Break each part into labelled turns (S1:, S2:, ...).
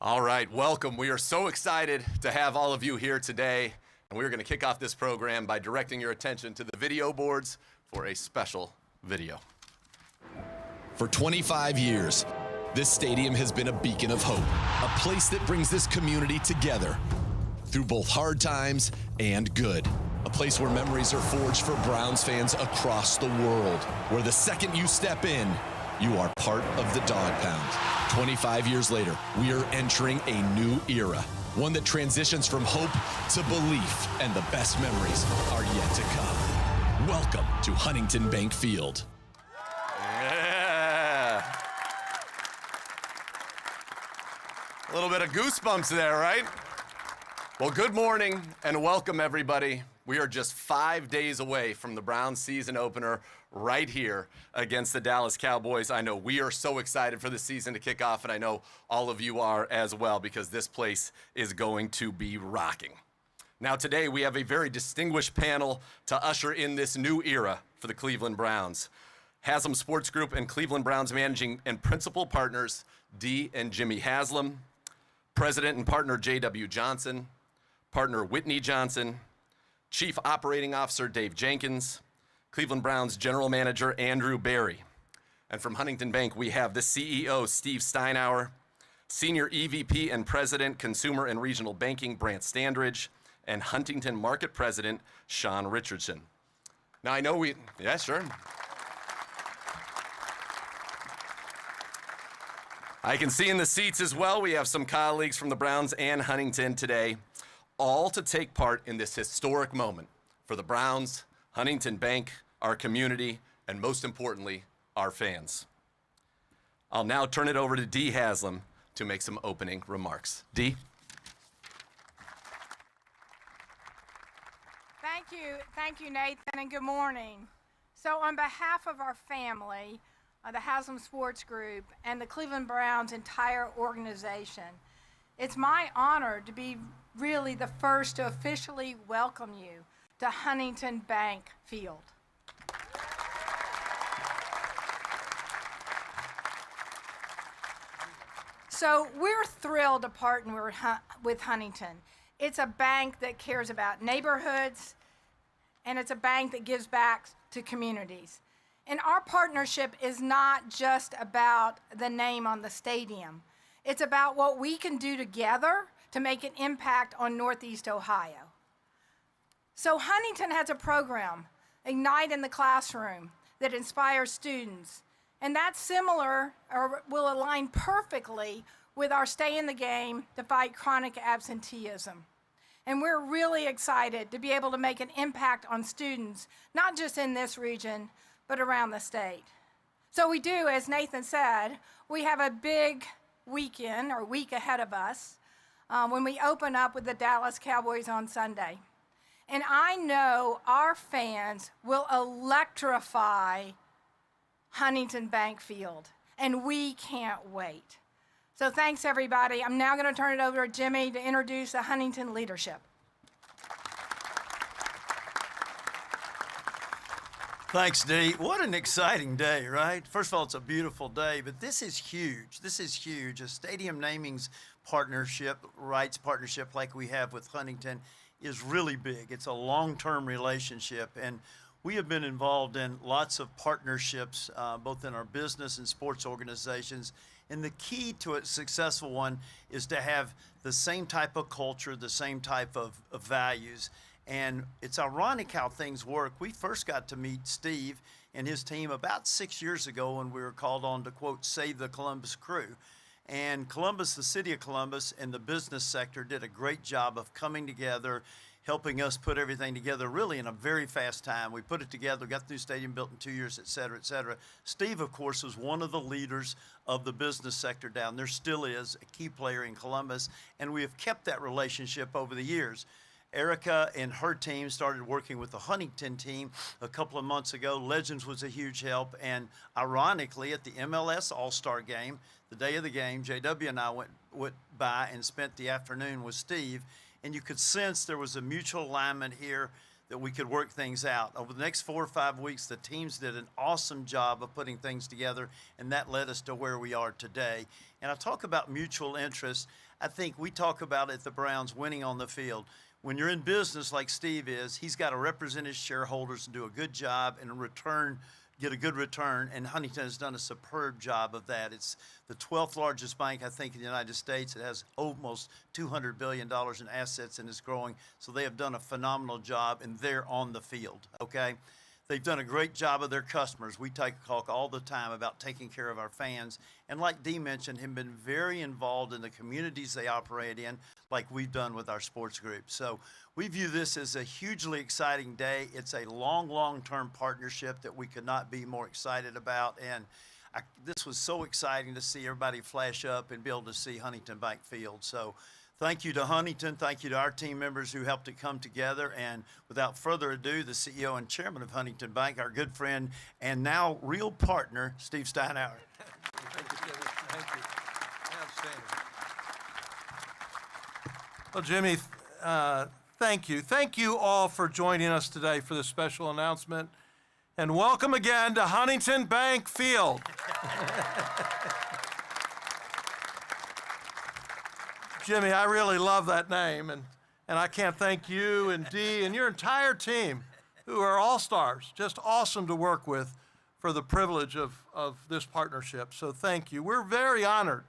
S1: All right, welcome. We are so excited to have all of you here today, and we're going to kick off this program by directing your attention to the video boards for a special video.
S2: For 25 years, this stadium has been a beacon of hope, a place that brings this community together through both hard times and good. A place where memories are forged for Browns fans across the world, where the second you step in, you are part of the Dog Pound. 25 years later, we are entering a new era, one that transitions from hope to belief, and the best memories are yet to come. Welcome to Huntington Bank Field.
S1: Yeah. A little bit of goosebumps there, right? Well, good morning and welcome, everybody. We are just 5 days away from the Browns season opener right here against the Dallas Cowboys. I know we are so excited for the season to kick off, and I know all of you are as well, because this place is going to be rocking. Now today we have a very distinguished panel to usher in this new era for the Cleveland Browns. Haslam Sports Group and Cleveland Browns managing and principal partners Dee and Jimmy Haslam, President and partner J.W. Johnson, partner Whitney Johnson, Chief Operating Officer Dave Jenkins, Cleveland Browns General Manager Andrew Berry. And from Huntington Bank, we have the CEO, Steve Steinhauer, Senior EVP and President, Consumer and Regional Banking, Brant Standridge, and Huntington Market President, Sean Richardson. Now, I know yeah, sure. I can see in the seats as well, we have some colleagues from the Browns and Huntington today, all to take part in this historic moment for the Browns, Huntington Bank, our community, and most importantly, our fans. I'll now turn it over to Dee Haslam to make some opening remarks. Dee?
S3: Thank you, Nathan, and good morning. So on behalf of our family, the Haslam Sports Group, and the Cleveland Browns entire organization, it's my honor to be really the first to officially welcome you to Huntington Bank Field. So we're thrilled to partner with Huntington. It's a bank that cares about neighborhoods, and it's a bank that gives back to communities. And our partnership is not just about the name on the stadium. It's about what we can do together to make an impact on Northeast Ohio. So Huntington has a program, Ignite in the Classroom, that inspires students. And that's similar, or will align perfectly with our Stay in the Game to fight chronic absenteeism. And we're really excited to be able to make an impact on students, not just in this region, but around the state. So we do, as Nathan said, we have a big weekend or week ahead of us when we open up with the Dallas Cowboys on Sunday. And I know our fans will electrify Huntington Bank Field, and we can't wait. So thanks, everybody. I'm now going to turn it over to Jimmy to introduce the Huntington leadership.
S4: Thanks, Dee. What an exciting day, right? First of all, it's a beautiful day, but this is huge. This is huge. A stadium namings partnership, rights partnership like we have with Huntington is really big. It's a long-term relationship, and we have been involved in lots of partnerships, both in our business and sports organizations. And the key to a successful one is to have the same type of culture, the same type of values. And it's ironic how things work. We first got to meet Steve and his team about 6 years ago when we were called on to, quote, save the Columbus crew. And Columbus, the city of Columbus, and the business sector did a great job of coming together, helping us put everything together really in a very fast time. We put it together, got the new stadium built in 2 years, et cetera, et cetera. Steve, of course, was one of the leaders of the business sector down there, still is a key player in Columbus, and we have kept that relationship over the years. Erica and her team started working with the Huntington team a couple of months ago. Legends was a huge help, and ironically, at the MLS All-Star game, the day of the game, JW and I went by and spent the afternoon with Steve, and you could sense there was a mutual alignment here that we could work things out. Over the next 4 or 5 weeks, the teams did an awesome job of putting things together, and that led us to where we are today. And I talk about mutual interest. I think we talk about it, the Browns winning on the field. When you're in business like Steve is, he's got to represent his shareholders and do a good job and in return get a good return, and Huntington has done a superb job of that. It's the 12th largest bank, I think, in the United States. It has almost $200 billion in assets and is growing, so they have done a phenomenal job, and they're on the field, okay? They've done a great job of their customers. We talk all the time about taking care of our fans, and like Dee mentioned, have been very involved in the communities they operate in, like we've done with our sports group. So we view this as a hugely exciting day. It's a long-term partnership that we could not be more excited about, and this was so exciting to see everybody flash up and be able to see Huntington Bank Field. So thank you to Huntington. Thank you to our team members who helped it come together. And without further ado, the CEO and chairman of Huntington Bank, our good friend and now real partner, Steve Steinhauer.
S5: Thank you, Jimmy. Thank you. Outstanding. Well, Jimmy, thank you. Thank you all for joining us today for this special announcement. And welcome again to Huntington Bank Field. Jimmy, I really love that name, and I can't thank you and Dee and your entire team, who are all-stars, just awesome to work with, for the privilege of this partnership. So thank you. We're very honored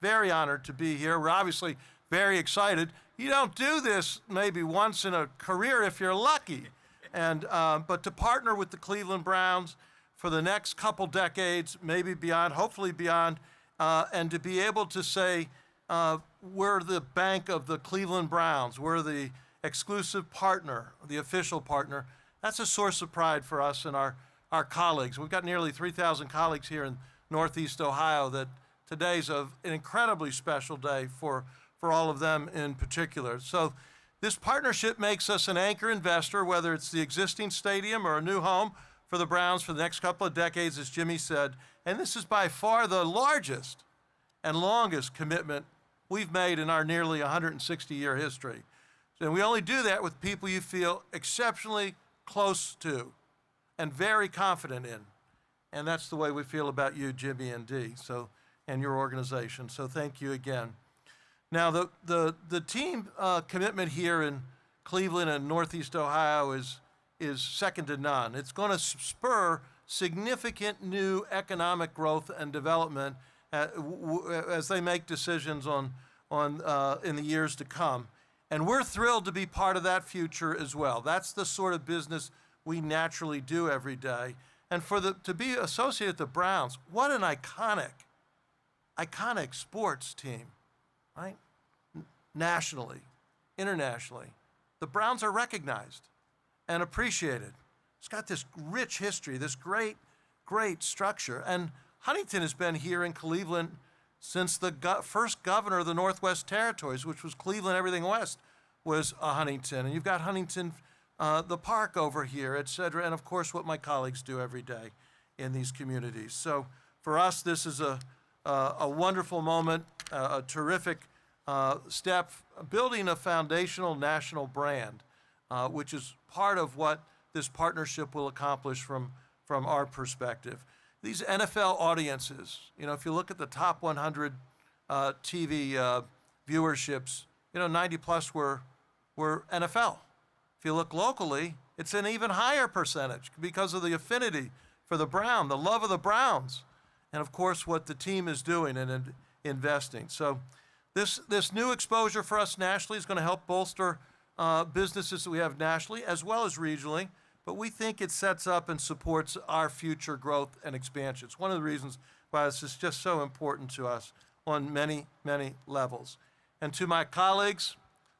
S5: to be here. We're obviously very excited. You don't do this maybe once in a career if you're lucky, but to partner with the Cleveland Browns for the next couple decades, maybe beyond, hopefully beyond, and to be able to say, we're the bank of the Cleveland Browns. We're the exclusive partner, the official partner. That's a source of pride for us and our colleagues. We've got nearly 3,000 colleagues here in Northeast Ohio that today's an incredibly special day for all of them in particular. So this partnership makes us an anchor investor, whether it's the existing stadium or a new home for the Browns for the next couple of decades, as Jimmy said. And this is by far the largest and longest commitment we've made in our nearly 160-year history. And we only do that with people you feel exceptionally close to and very confident in. And that's the way we feel about you, Jimmy and Dee, and your organization. So thank you again. Now, the team commitment here in Cleveland and Northeast Ohio is second to none. It's going to spur significant new economic growth and development as they make decisions in the years to come. And we're thrilled to be part of that future as well. That's the sort of business we naturally do every day. And to be associated with the Browns, what an iconic sports team, right? Nationally, internationally. The Browns are recognized and appreciated. It's got this rich history, this great structure. And Huntington has been here in Cleveland since the first governor of the Northwest Territories, which was Cleveland, everything west was Huntington. And you've got Huntington, the park over here, et cetera, and of course what my colleagues do every day in these communities. So for us, this is a wonderful moment, a terrific step, building a foundational national brand, which is part of what this partnership will accomplish from our perspective. These NFL audiences, if you look at the top 100 TV viewerships, 90 plus were NFL. If you look locally, it's an even higher percentage because of the affinity for the Brown, the love of the Browns, and of course what the team is doing and investing. So this new exposure for us nationally is going to help bolster businesses that we have nationally as well as regionally. But we think it sets up and supports our future growth and expansion. It's one of the reasons why this is just so important to us on many, many levels. And to my colleagues,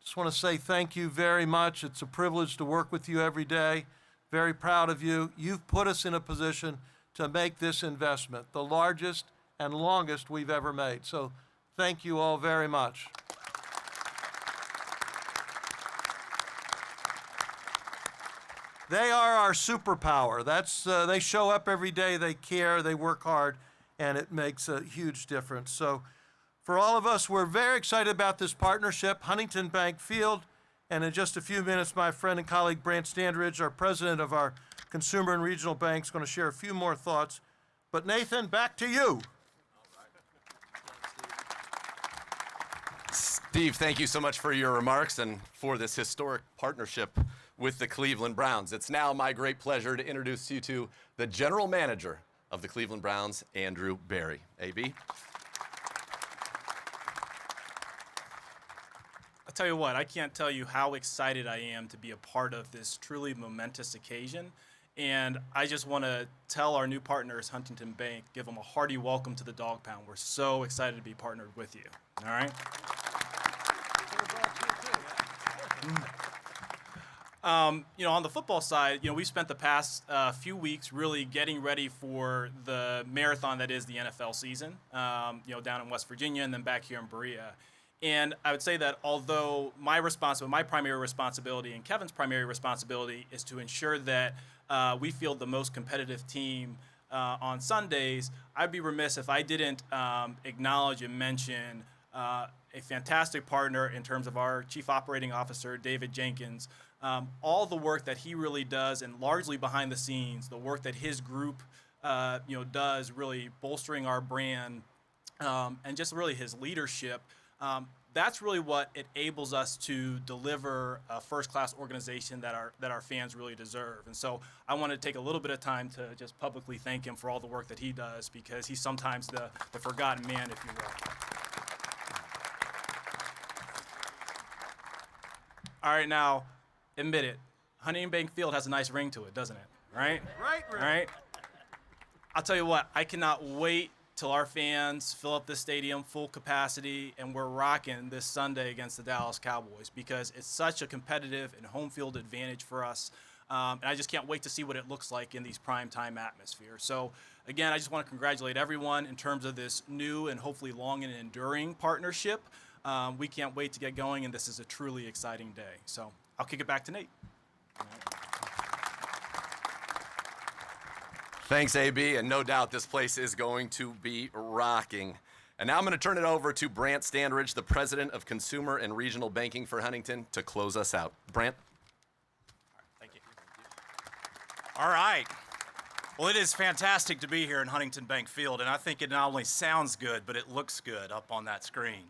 S5: just want to say thank you very much. It's a privilege to work with you every day. Very proud of you. You've put us in a position to make this investment, the largest and longest we've ever made. So thank you all very much. They are our superpower. They show up every day, they care, they work hard, and it makes a huge difference. So for all of us, we're very excited about this partnership, Huntington Bank Field, And in just a few minutes, my friend and colleague Brant Standridge, our president of our Consumer and Regional Bank, is going to share a few more thoughts. But Nathan, back to you.
S1: Steve, thank you so much for your remarks and for this historic partnership with the Cleveland Browns. It's now my great pleasure to introduce you to the general manager of the Cleveland Browns, Andrew Berry. AB?
S6: I'll tell you what, I can't tell you how excited I am to be a part of this truly momentous occasion. And I just want to tell our new partners, Huntington Bank, give them a hearty welcome to the Dog Pound. We're so excited to be partnered with you. All right? On the football side, we spent the past few weeks really getting ready for the marathon that is the NFL season, down in West Virginia and then back here in Berea. And I would say that although my primary responsibility and Kevin's primary responsibility is to ensure that we field the most competitive team on Sundays, I'd be remiss if I didn't acknowledge and mention a fantastic partner in terms of our Chief Operating Officer, David Jenkins. All the work that he really does, and largely behind the scenes, the work that his group does, really bolstering our brand, and just really his leadership. That's really what enables us to deliver a first-class organization that our fans really deserve. And so I want to take a little bit of time to just publicly thank him for all the work that he does, because he's sometimes the forgotten man, if you will. All right, now, admit it. Huntington Bank Field has a nice ring to it, doesn't it? Right?
S5: Right.
S6: All right. I'll tell you what, I cannot wait till our fans fill up this stadium full capacity and we're rocking this Sunday against the Dallas Cowboys, because it's such a competitive and home field advantage for us. And I just can't wait to see what it looks like in these primetime atmospheres. So again, I just want to congratulate everyone in terms of this new and hopefully long and enduring partnership. We can't wait to get going, and this is a truly exciting day. So I'll kick it back to Nate.
S1: Thanks, AB, and no doubt this place is going to be rocking. And now I'm going to turn it over to Brant Standridge, the President of Consumer and Regional Banking for Huntington, to close us out. Brant?
S7: Thank you. All right. Well, it is fantastic to be here in Huntington Bank Field, and I think it not only sounds good, but it looks good up on that screen.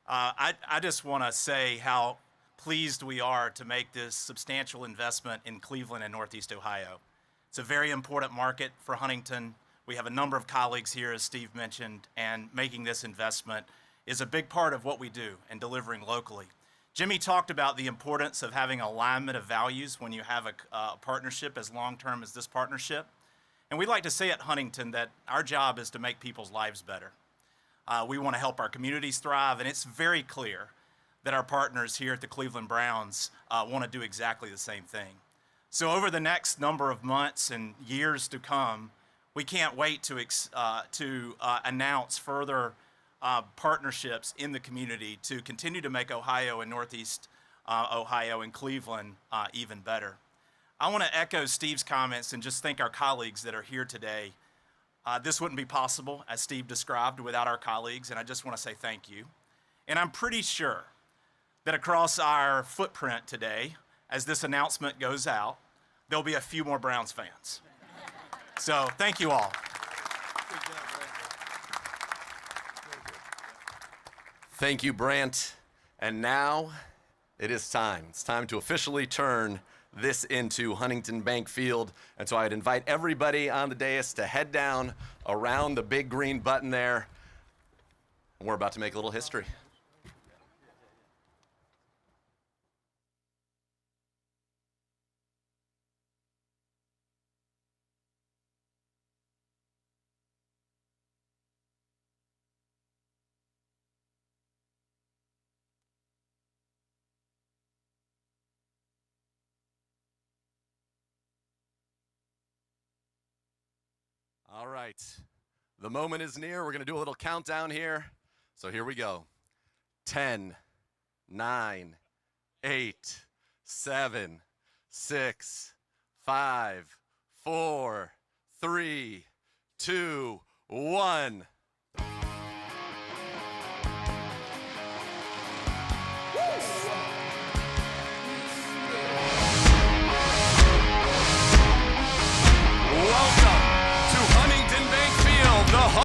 S7: I just want to say how pleased we are to make this substantial investment in Cleveland and Northeast Ohio. It's a very important market for Huntington. We have a number of colleagues here, as Steve mentioned, and making this investment is a big part of what we do and delivering locally. Jimmy talked about the importance of having alignment of values when you have a partnership as long-term as this partnership. And we like to say at Huntington that our job is to make people's lives better. We want to help our communities thrive, and it's very clear that our partners here at the Cleveland Browns want to do exactly the same thing. So over the next number of months and years to come, we can't wait to announce further partnerships in the community to continue to make Ohio and Northeast Ohio and Cleveland even better. I want to echo Steve's comments and just thank our colleagues that are here today. This wouldn't be possible, as Steve described, without our colleagues, and I just want to say thank you. And I'm pretty sure that across our footprint today, as this announcement goes out, there'll be a few more Browns fans. So thank you all.
S1: Thank you, Brant. And now it is time. It's time to officially turn this into Huntington Bank Field. And so I'd invite everybody on the dais to head down around the big green button there. And we're about to make a little history. All right, the moment is near. We're going to do a little countdown here. So here we go. 10, 9, 8, 7, 6, 5, 4, 3, 2, 1.